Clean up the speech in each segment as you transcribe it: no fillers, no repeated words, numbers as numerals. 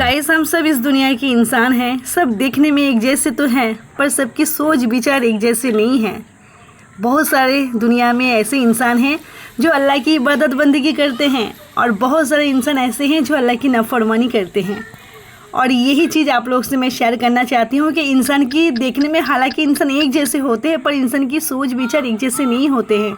Guys, हम सब इस दुनिया के इंसान हैं। सब देखने में एक जैसे तो हैं, पर सबकी सोच विचार एक जैसे नहीं हैं। बहुत सारे दुनिया में ऐसे इंसान हैं जो अल्लाह की इबादत बंदगी करते हैं, और बहुत सारे इंसान ऐसे हैं जो अल्लाह की नाफरमानी करते हैं। और यही चीज़ आप लोग से मैं शेयर करना चाहती हूँ कि इंसान की देखने में हालांकि इंसान एक जैसे होते हैं, पर इंसान की सोच विचार एक जैसे नहीं होते हैं।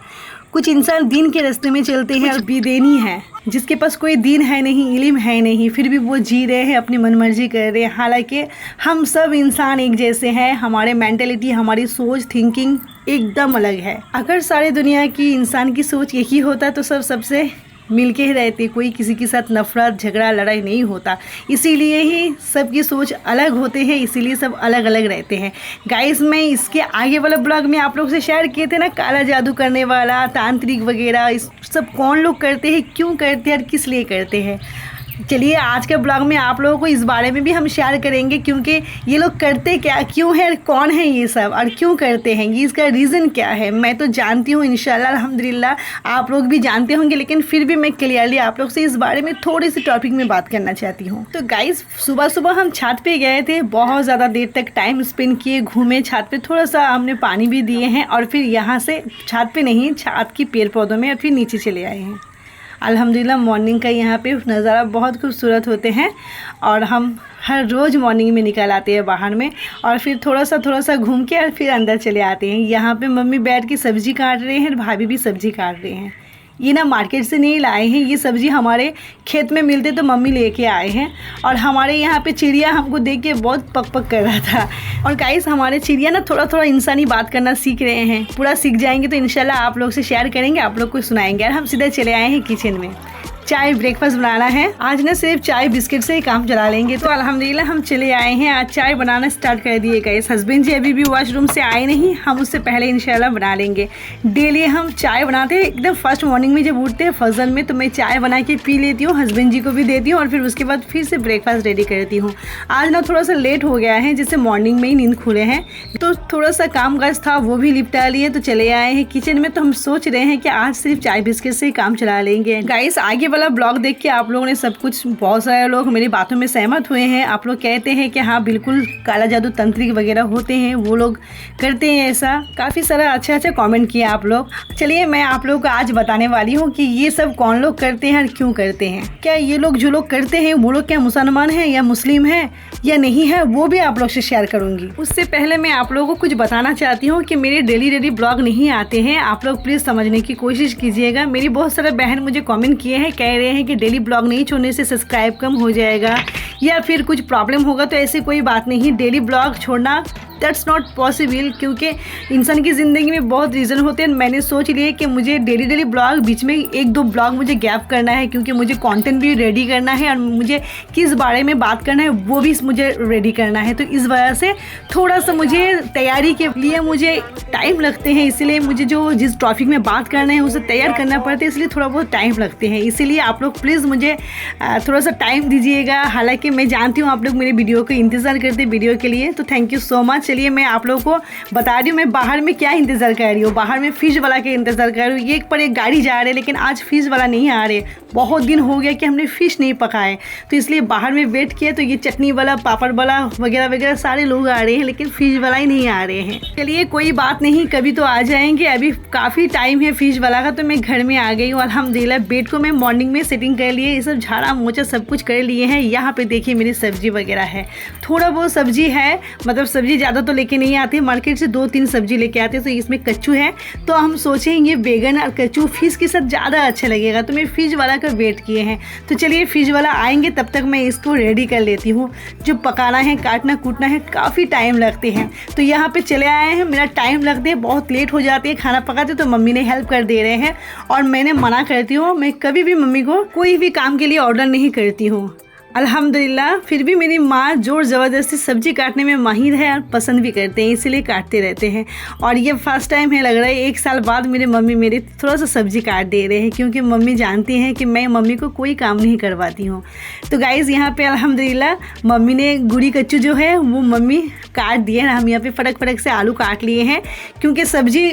कुछ इंसान दीन के रास्ते में चलते हैं और बेदीनी है, जिसके पास कोई दीन है नहीं, इल्म है नहीं, फिर भी वो जी रहे हैं, अपनी मनमर्जी कर रहे हैं। हालांकि हम सब इंसान एक जैसे हैं, हमारे मेंटालिटी, हमारी सोच, थिंकिंग एकदम अलग है। अगर सारे दुनिया की इंसान की सोच एक ही होता तो सब सबसे मिलके ही रहते, कोई किसी के साथ नफरत झगड़ा लड़ाई नहीं होता। इसीलिए ही सबकी सोच अलग होते हैं, इसीलिए सब अलग अलग रहते हैं। गाइस, मैं इसके आगे वाला ब्लॉग में आप लोग से शेयर किए थे ना, काला जादू करने वाला, तांत्रिक वगैरह, इस सब कौन लोग करते हैं, क्यों करते हैं और किस लिए करते हैं। चलिए आज के ब्लॉग में आप लोगों को इस बारे में भी हम शेयर करेंगे, क्योंकि ये लोग करते क्या, क्यों है, कौन है ये सब और क्यों करते हैं, ये इसका रीज़न क्या है। मैं तो जानती हूँ, इंशाल्लाह अल्हम्दुलिल्लाह आप लोग भी जानते होंगे, लेकिन फिर भी मैं क्लियरली आप लोग से इस बारे में थोड़ी सी टॉपिक में बात करना चाहती हूँ। तो गाइस, सुबह सुबह हम छत पे गए थे, बहुत ज़्यादा देर तक टाइम स्पेंड किए, घूमे छत पे, थोड़ा सा हमने पानी भी दिए हैं, और फिर यहाँ से छत पे नहीं, छत की पेड़ पौधों में, और फिर नीचे चले आए हैं। अल्हम्दुलिल्लाह मॉर्निंग का यहाँ पे नज़ारा बहुत खूबसूरत होते हैं, और हम हर रोज़ मॉर्निंग में निकल आते हैं बाहर में, और फिर थोड़ा सा घूम के और फिर अंदर चले आते हैं। यहाँ पे मम्मी बैठ के सब्ज़ी काट रहे हैं, भाभी भी सब्ज़ी काट रहे हैं। ये ना मार्केट से नहीं लाए हैं, ये सब्ज़ी हमारे खेत में मिलते तो मम्मी लेके आए हैं। और हमारे यहाँ पे चिड़िया हमको देख के बहुत पक पक कर रहा था। और गाइस, हमारे चिड़िया ना थोड़ा इंसानी बात करना सीख रहे हैं, पूरा सीख जाएंगे तो इंशाल्लाह आप लोग से शेयर करेंगे, आप लोग को सुनाएंगे। और हम सीधे चले आए हैं किचन में, चाय ब्रेकफास्ट बनाना है आज ना, सिर्फ चाय बिस्किट से ही काम चला लेंगे। तो अल्हम्दुलिल्लाह हम चले आए हैं, आज चाय बनाना स्टार्ट कर दिए। गाइस, हस्बैंड जी अभी भी वॉशरूम से आए नहीं, हम उससे पहले इंशाल्लाह बना लेंगे। डेली हम चाय बनाते हैं, एकदम फर्स्ट मॉर्निंग में जब उठते हैं फजर में, तो मैं चाय बना के पी लेती हूँ, हस्बैंड जी को भी देती हूँ, और फिर उसके बाद फिर से ब्रेकफास्ट रेडी करती हूँ। आज ना थोड़ा सा लेट हो गया है, जैसे मॉर्निंग में ही नींद खुले हैं, तो थोड़ा सा काम काज था, वो भी निपटा लिए, तो चले आए हैं किचन में। तो हम सोच रहे हैं कि आज सिर्फ चाय बिस्किट से ही काम चला लेंगे। गाइस, आगे वाला ब्लॉग देख के आप लोगों ने सब कुछ, बहुत सारे लोग मेरी बातों में सहमत हुए हैं। आप लोग कहते हैं कि हाँ बिल्कुल काला जादू तंत्रिक वगैरह होते हैं, वो लोग करते हैं ऐसा। काफ़ी सारा अच्छा कमेंट किया आप लोग। चलिए मैं आप लोगों को आज बताने वाली हूँ कि ये सब कौन लोग करते हैं और क्यों करते हैं। क्या ये लोग जो लोग करते हैं वो लोग क्या मुसलमान हैं या मुस्लिम हैं या नहीं है, वो भी आप लोग से शेयर करूँगी। उससे पहले मैं आप लोगों को कुछ बताना चाहती हूँ कि मेरे डेली ब्लॉग नहीं आते हैं, आप लोग प्लीज़ समझने की कोशिश कीजिएगा। मेरी बहुत सारे बहन मुझे कमेंट किए हैं, कह रहे हैं कि डेली ब्लॉग नहीं छोड़ने से सब्सक्राइब कम हो जाएगा या फिर कुछ प्रॉब्लम होगा। तो ऐसी कोई बात नहीं, डेली ब्लॉग छोड़ना दैट्स नॉट पॉसिबल, क्योंकि इंसान की ज़िंदगी में बहुत रीज़न होते हैं। मैंने सोच लिया कि मुझे डेली ब्लॉग, बीच में 1-2 ब्लॉग मुझे गैप करना है, क्योंकि मुझे कंटेंट भी रेडी करना है, और मुझे किस बारे में बात करना है वो भी मुझे रेडी करना है। तो इस वजह से थोड़ा सा मुझे तैयारी के लिए मुझे टाइम लगते हैं, इसलिए मुझे जो जिस टॉपिक में बात करना है उसे तैयार करना पड़ता है, इसलिए थोड़ा बहुत टाइम लगते हैं। इसीलिए आप लोग प्लीज़ मुझे थोड़ा सा टाइम दीजिएगा। हालांकि मैं जानती हूँ आप लोग मेरे वीडियो को इंतज़ार करते हैं वीडियो के लिए, तो थैंक यू सो मच। चलिए मैं आप लोगों को बता रही हूँ मैं बाहर में क्या इंतज़ार कर रही हूँ। बाहर में फिश वाला के इंतज़ार कर रही हूँ। एक पर एक गाड़ी जा रही है, लेकिन आज फिश वाला नहीं आ रहे। बहुत दिन हो गया कि हमने फ़िश नहीं पकाए, तो इसलिए बाहर में वेट किया। तो ये चटनी वाला, पापड़ वाला वगैरह सारे लोग आ रहे हैं, लेकिन फ़िश वाला ही नहीं आ रहे हैं। चलिए कोई बात नहीं, कभी तो आ जाएंगे। अभी काफ़ी टाइम है फ़िश वाला का। तो मैं घर में आ गई हूँ अल्हम्दुलिल्लाह। बेड को मैं मॉर्निंग में सेटिंग कर लिए, ये सब झाड़ा मोचा सब कुछ कर लिए हैं। यहाँ पे देखिए मेरी सब्जी वगैरह है, थोड़ा बहुत सब्जी है, मतलब सब्जी ज़्यादा तो लेके नहीं आते, मार्केट से 2-3 सब्जी लेके आते हैं। तो इसमें कच्चू है, तो हम सोचेंगे बैगन और कच्चू फिश के साथ ज़्यादा अच्छा लगेगा, तो मैं फिश वाला का वेट किए हैं। तो चलिए फिश वाला आएंगे, तब तक मैं इसको रेडी कर लेती हूँ। जो पकाना है, काटना कूटना है, काफ़ी टाइम लगते हैं। तो यहाँ पे चले आए हैं, मेरा टाइम लगते हैं, बहुत लेट हो जाती है खाना पकाते, तो मम्मी ने हेल्प कर दे रहे हैं। और मैंने मना करती हूँ, मैं कभी भी मम्मी को कोई भी काम के लिए ऑर्डर नहीं करती हूँ। अल्हम्दुलिल्लाह फिर भी मेरी माँ जोर ज़बरदस्ती सब्ज़ी काटने में माहिर है और पसंद भी करते हैं, इसीलिए काटते रहते हैं। और ये फर्स्ट टाइम है लग रहा है 1 साल बाद मेरे मम्मी मेरी थोड़ा सा सब्ज़ी काट दे रहे हैं, क्योंकि मम्मी जानती हैं कि मैं मम्मी को कोई काम नहीं करवाती हूँ। तो गाइज़ यहाँ पे अल्हम्दुलिल्लाह मम्मी ने गुड़ी कच्चू जो है वो मम्मी काट दिए हैं। हम यहाँ पे फटक से आलू काट लिए हैं, क्योंकि सब्ज़ी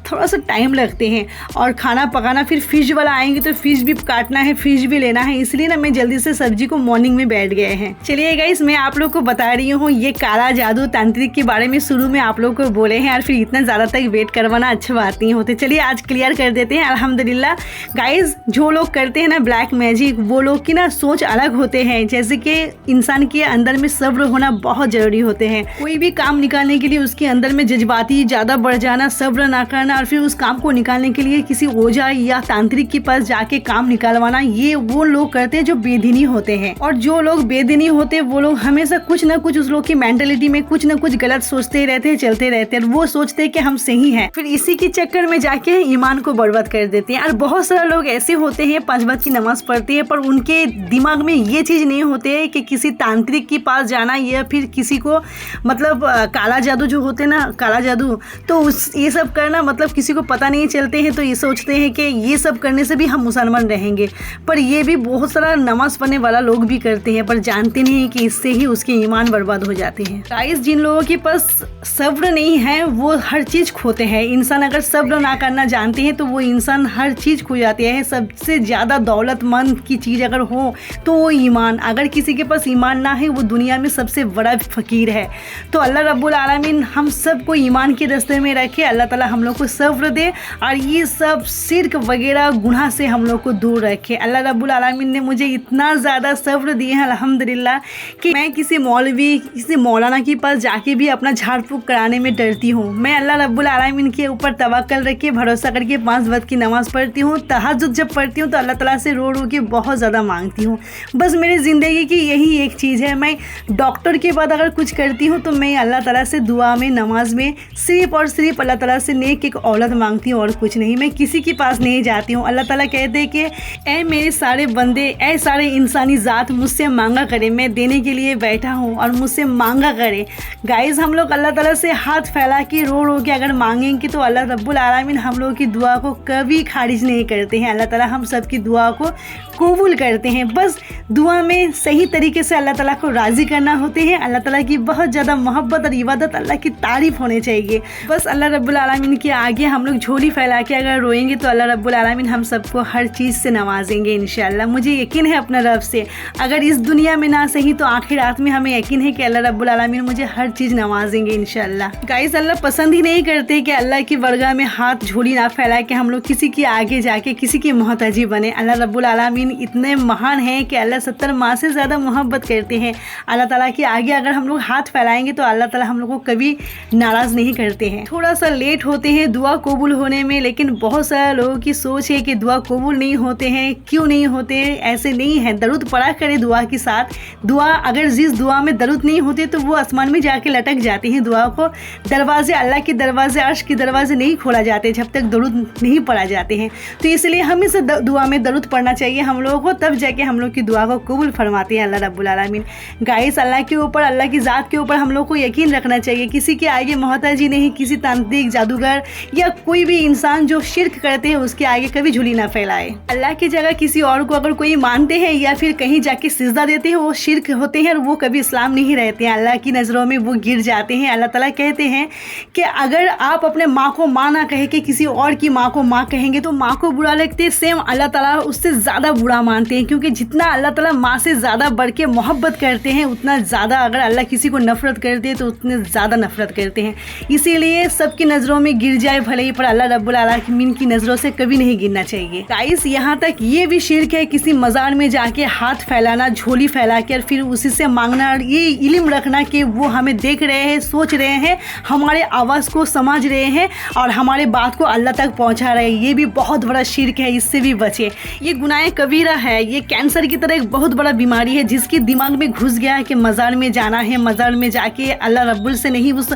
थोड़ा सा टाइम लगते हैं और खाना पकाना, फिर फ़िश वाला आएंगे तो फ़िश भी काटना है, फ़िश भी लेना है, इसलिए ना मैं जल्दी से सब्ज़ी को मॉर्निंग में बैठ गए हैं। चलिए गाइस, मैं आप लोग को बता रही हूँ ये काला जादू तांत्रिक के बारे में शुरू में आप लोग को बोले हैं और फिर इतना ज़्यादा तक वेट करवाना अच्छा बात नहीं होते। चलिए आज क्लियर कर देते हैं। अल्हम्दुलिल्लाह गाइस, जो लोग करते हैं ना ब्लैक मैजिक, वो लोग की ना सोच अलग होते हैं। जैसे कि इंसान के अंदर में सब्र होना बहुत ज़रूरी होते हैं। कोई भी काम निकालने के लिए उसके अंदर में जज्बाती ज़्यादा बढ़ जाना, सब्र ना करना और फिर उस काम को निकालने के लिए किसी ओझा या तांत्रिक के पास जाके काम निकालवाना, ये वो लोग करते हैं जो बेदीनी होते हैं। और जो लोग बेदीनी होते हैं वो लोग हमेशा कुछ ना कुछ उस लोग की मेंटेलिटी में कुछ ना कुछ गलत सोचते रहते हैं, चलते रहते हैं। वो सोचते हैं कि हम सही हैं, फिर इसी के चक्कर में जाके ईमान को बर्बाद कर देते हैं। और बहुत सारे लोग ऐसे होते हैं 5 वक्त की नमाज पढ़ते हैं पर उनके दिमाग में ये चीज़ नहीं होते है कि किसी तांत्रिक के पास जाना या फिर किसी को मतलब काला जादू जो होते ना, काला जादू, तो ये सब करना मतलब किसी को पता नहीं चलते हैं। तो ये सोचते हैं कि ये सब करने से भी हम मुसलमान रहेंगे, पर ये भी बहुत सारा नमाज पढ़ने वाला लोग भी करते हैं पर जानते नहीं हैं कि इससे ही उसके ईमान बर्बाद हो जाते हैं। गाइस, जिन लोगों के पास सब्र नहीं है वो हर चीज़ खोते हैं। इंसान अगर सब्र ना करना जानते हैं तो वो इंसान हर चीज़ खो जाते हैं। सबसे ज़्यादा दौलतमंद की चीज़ अगर हो तो वो ईमान। अगर किसी के पास ईमान ना है वो दुनिया में सबसे बड़ा फ़कीर है। तो अल्लाह रब्बुल आलमीन हम सबको ईमान के रास्ते में रखे। अल्लाह ताला हम लोग को सब्र दे और ये सब शिर्क वगैरह गुनाह से हम लोग को दूर रखे। अल्लाह रब्बुल आलमीन ने मुझे इतना ज़्यादा सब्र दिए हैं अल्हम्दुलिल्लाह कि मैं किसी मौलवी, किसी मौलाना के पास जाके भी अपना झाड़ फूँक कराने में डरती हूँ। मैं अल्लाह रब्बुल आलमीन के ऊपर तवक्कल रख के भरोसा करके 5 वक्त की नमाज़ पढ़ती हूँ। तहज्जुद जब पढ़ती हूँ तो अल्लाह ताला से रो रो के बहुत ज़्यादा मांगती हूँ। बस मेरी ज़िंदगी की यही एक चीज़ है। मैं डॉक्टर के बाद अगर कुछ करती हूँ तो मैं अल्लाह ताला से दुआ में, नमाज में सिर्फ और सिर्फ अल्लाह ताला से नेक एक औलाद मांगती हूँ और कुछ नहीं। मैं किसी के पास नहीं जाती हूँ। अल्लाह ताला कहते हैं कि ऐ मेरे सारे बंदे, ऐ सारे इंसानी ज़ात मुझसे मांगा करे, मैं देने के लिए बैठा हूँ और मुझसे मांगा करे। गाइस, हम लोग अल्लाह ताला से हाथ फैला के रो रो के अगर मांगेंगे तो अल्लाह रब्बुल आलमीन हम लोग की दुआ को कभी खारिज नहीं करते हैं। अल्लाह ताला हम सब की दुआ को कबूल करते हैं। बस दुआ में सही तरीके से अल्लाह ताला को राज़ी करना होते हैं। अल्लाह ताला की बहुत ज़्यादा मोहब्बत और इबादत, अल्लाह की तारीफ़ होनी चाहिए। बस अल्लाह रब्बुल आलमीन के आगे हम लोग झोली फैला के अगर रोएंगे तो अल्लाह रब्बुल आलमीन हम सबको हर चीज़ से नवाजेंगे इंशाअल्लाह। मुझे यकीन है अपना रब से, अगर इस दुनिया में ना सही तो आखिरात में हमें यकीन है कि अल्लाह रब्बुल आलमीन मुझे हर चीज़ नवाजेंगे इंशाअल्लाह। गाइस, अल्लाह पसंद ही नहीं करते कि अल्लाह की बरगाह में हाथ झोली ना फैला के हम लोग किसी के आगे जाके किसी की मोहताजी बने। अल्लाह रब्बुल आलमीन इतने महान हैं कि अल्लाह 70 माह से ज़्यादा मोहब्बत करते हैं। अल्लाह ताला के आगे अगर हम लोग हाथ फैलाएंगे तो अल्लाह ताला हम लोग को कभी नाराज़ नहीं करते हैं। थोड़ा सा लेट होते हैं दुआ कबूल होने में, लेकिन बहुत सारे लोगों की सोच है कि दुआ कबूल नहीं होते हैं। क्यों नहीं होते? ऐसे नहीं है। दरूद पढ़ा करें दुआ के साथ। दुआ अगर जिस दुआ में दरूद नहीं होते तो वो आसमान में जाके लटक जाती हैं। दुआ को दरवाजे, अल्लाह के दरवाजे, अर्श के दरवाजे नहीं खोला जाते जब तक दरूद नहीं पढ़ा जाते हैं। तो इसलिए हमेशा दुआ में दरूद पढ़ना चाहिए हम लोगों को, तब जाके हम लोग की दुआ को कबूल फरमाते हैं अल्लाह रब्बुल आलमीन। गाइस, अल्लाह के ऊपर, अल्लाह की ज़ात के ऊपर हम लोग को यकीन रखना चाहिए। किसी के आगे मोहताजी नहीं, किसी तांत्रिक, जादूगर या कोई भी इंसान जो शिर्क करते हैं उसके आगे कभी झुली ना फैलाए। अल्लाह की जगह किसी और को अगर कोई मानते हैं या फिर कहीं जाके सिजदा देते हैं वो शिर्क होते हैं और वो कभी इस्लाम नहीं रहते हैं। अल्लाह की नज़रों में वो गिर जाते हैं। अल्लाह ताला कहते हैं कि अगर आप अपने माँ को माँ ना कहे के किसी और की माँ को माँ कहेंगे तो माँ को बुरा लगते हैं, सेम अल्लाह ताला उससे ज़्यादा बुरा मानते हैं। क्योंकि जितना अल्लाह ताला माँ से ज़्यादा बढ़ के मोहब्बत करते हैं उतना ज़्यादा अगर अल्लाह किसी को नफ़रत करते हैं तो उतने ज़्यादा नफ़रत करते हैं। इसीलिए सबकी नज़रों में गिर जाए भले ही, पर अल्लाह रब्बुल आलमीन की नज़रों से कभी नहीं गिरना चाहिए। गाइस, यहाँ तक ये भी शिर्क है किसी मज़ार में जाके हाथ फैलाना, झोली फैला कर फिर उसी से मांगना। ये इल्म रखना कि वो हमें देख रहे हैं, सोच रहे हैं, हमारे आवाज़ को समझ रहे हैं और हमारे बात को अल्लाह तक पहुँचा रहे हैं। ये भी बहुत बड़ा शिर्क है, इससे भी बचे। ये गुनाह कबीरा है। ये कैंसर की तरह एक बहुत बड़ा बीमारी है जिसके दिमाग में घुस गया है कि मज़ार में जाना है, मज़ार में जाके अल्लाह रब्बुल से नहीं, उस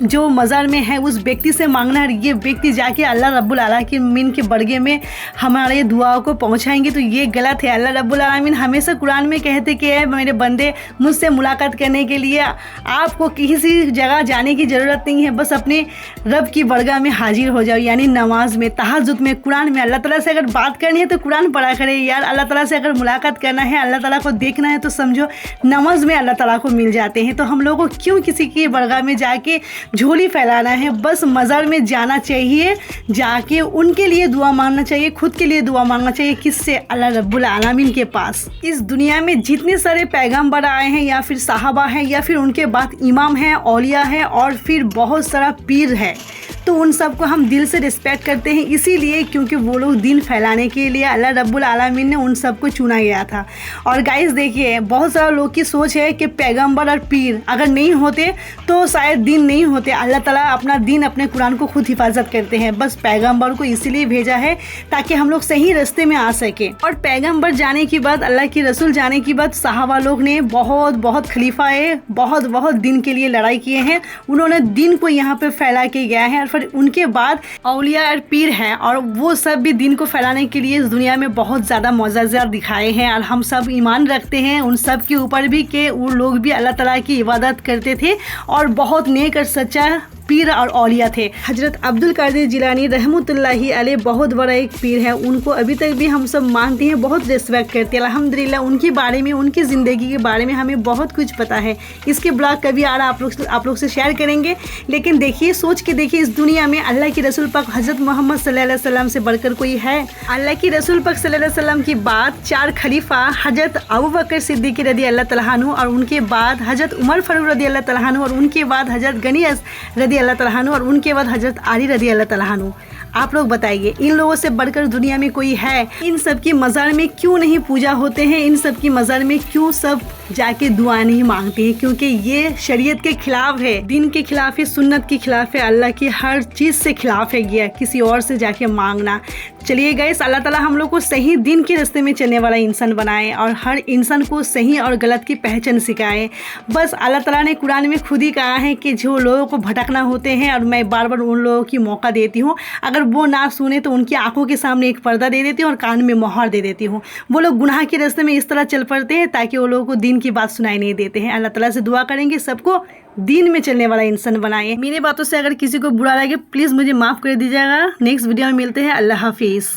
जो मज़ार में है उस व्यक्ति से मांगना है। ये व्यक्ति जाके अल्लाह रब्बुल आलमीन के बरगे में हमारे दुआओं को पहुंचाएंगे, तो ये गलत है। अल्लाह रब्बुल आलमीन हमेशा कुरान में कहते कि मेरे बंदे, मुझसे मुलाकात करने के लिए आपको किसी जगह जाने की ज़रूरत नहीं है, बस अपने रब की बरगाह में हाजिर हो जाओ, यानी नमाज में, तहज्जुद में, कुरान में। अल्लाह ताला से अगर बात करनी है तो कुरान पढ़ा करें यार। बार अल्लाह ताला से अगर मुलाकात करना है, अल्लाह ताला को देखना है, तो समझो नमाज में अल्लाह ताला को मिल जाते हैं। तो हम लोगों को क्यों किसी की बरगाह में जाके झोली फैलाना है, बस मज़ार में जाना चाहिए, जाके उनके लिए दुआ मांगना चाहिए, खुद के लिए दुआ मांगना चाहिए। किससे? अल्लाह रब्बुल आलमीन के पास। इस दुनिया में जितने सारे पैगम्बर आए हैं या फिर साहबा हैं या फिर उनके बाद इमाम हैं, औलिया हैं और फिर बहुत सारा पीर है, तो उन सबको हम दिल से रिस्पेक्ट करते हैं, इसीलिए क्योंकि वो लोग दिन फैलाने के लिए अल्लाह रब्बुल आलमीन ने उन सबको चुना गया था। और गाइस देखिए, बहुत सारे लोग की सोच है कि पैगंबर और पीर अगर नहीं होते तो शायद दिन नहीं होते। अल्लाह ताला अपना दिन, अपने कुरान को खुद हिफाजत करते हैं। बस पैगंबर को इसीलिए भेजा है ताकि हम लोग सही रास्ते में आ सके। और पैगंबर जाने के बाद, अल्लाह की रसूल जाने के बाद सहाबा लोग ने बहुत खलीफाए बहुत दिन के लिए लड़ाई किए हैं। उन्होंने दिन को यहाँ पे फैला के गया है। फिर उनके बाद औलिया और पीर हैं और वो सब भी दिन को फैलाने के लिए इस दुनिया में बहुत ज़्यादा मोअज़्ज़ज़ दिखाए हैं। और हम सब ईमान रखते हैं उन सब के ऊपर भी कि वो लोग भी अल्लाह ताला की इबादत करते थे और बहुत नेक और सच्चा पीर और औलिया थे। हजरत अब्दुल कादिर जिलानी रहमतुल्लाहि अलैह बहुत बड़ा एक पीर है। उनको अभी तक भी हम सब मानते हैं, बहुत रिस्पेक्ट करते हैं। अल्हम्दुलिल्लाह उनके बारे में, उनकी ज़िंदगी के बारे में हमें बहुत कुछ पता है। इसके ब्लॉग कभी आ रहा आप लोग से शेयर करेंगे। लेकिन देखिए, सोच के देखिए, इस दुनिया में अल्लाह की रसूल पाक हजरत मोहम्मद सल्लल्लाहु अलैहि वसल्लम से बढ़कर कोई है? अल्लाह की रसूल पाक सल्लल्लाहु अलैहि वसल्लम की बाद 4 खलीफा हजरत अबू बकर सिद्दीक़ रदी अल्लाह तआला अन्हु, और उनके बाद हजरत उमर फारूक रदी अल्लाह तआला अन्हु, और उनके बाद हजरत गनी रदी अल्लाह तआला अन्हु, और उनके बाद हजरत अली रदी अल्लाह तआला अन्हु। आप लोग बताइए, इन लोगों से बढ़कर दुनिया में कोई है? इन सब की मज़ार में क्यों नहीं पूजा होते हैं? इन सब की मज़ार में क्यों सब जाके दुआ नहीं मांगते हैं? क्योंकि ये शरीयत के खिलाफ है, दिन के खिलाफ है, सुन्नत के खिलाफ है, अल्लाह की हर चीज़ से खिलाफ है गया किसी और से जाके मांगना। चलिए गाइस, अल्लाह ताला हम लोग को सही दिन के रास्ते में चलने वाला इंसान बनाए और हर इंसान को सही और गलत की पहचान सिखाए। बस अल्लाह ताला ने कुरान में खुद ही कहा है कि जो लोगों को भटकना होते हैं, और मैं बार बार उन लोगों की मौका देती हूँ, अगर वो ना सुने तो उनकी आंखों के सामने एक पर्दा दे देती हूँ और कान में मोहर दे देती हूँ। वो लोग गुनाह के रास्ते में इस तरह चल पड़ते हैं ताकि वो लोगों को दिन की बात सुनाई नहीं देते हैं। अल्लाह ताला से दुआ करेंगे सबको दिन में चलने वाला इंसान बनाए। मेरी बातों से अगर किसी को बुरा लगे प्लीज़ मुझे माफ़ कर दीजिएगा। नेक्स्ट वीडियो में मिलते हैं। अल्लाह हाफिज़।